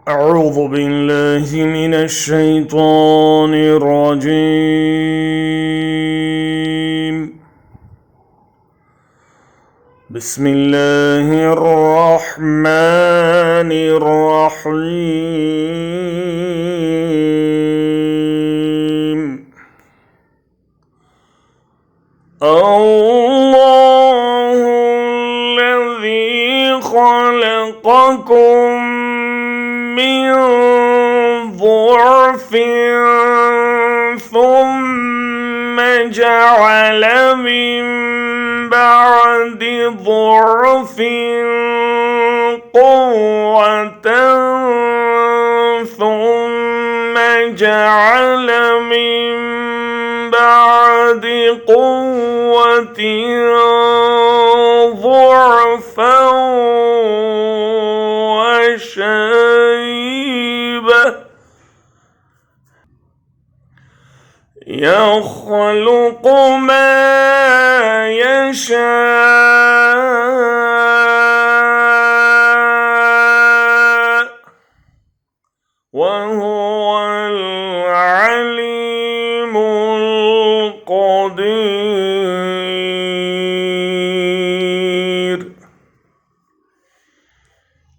أعوذ بالله من الشيطان الرجيم بسم الله الرحمن الرحيم الله الذي خلقكم من ضعف ثم جعل من بعد ضعف قوة ثم جعل من بعد قوة ضعفا وشيبة يخلق ما يشاء وهو العليم القدير।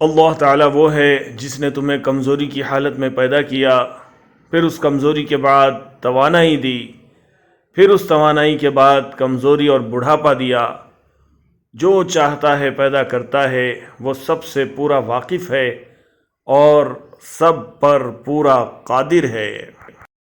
अल्लाह ताला वो है जिसने तुम्हें कमज़ोरी की हालत में पैदा किया, फिर उस कमज़ोरी के बाद तवानाई दी, फिर उस तवानाई के बाद कमज़ोरी और बुढ़ापा दिया। जो चाहता है पैदा करता है, वो सबसे पूरा वाकिफ़ है और सब पर पूरा कादिर है।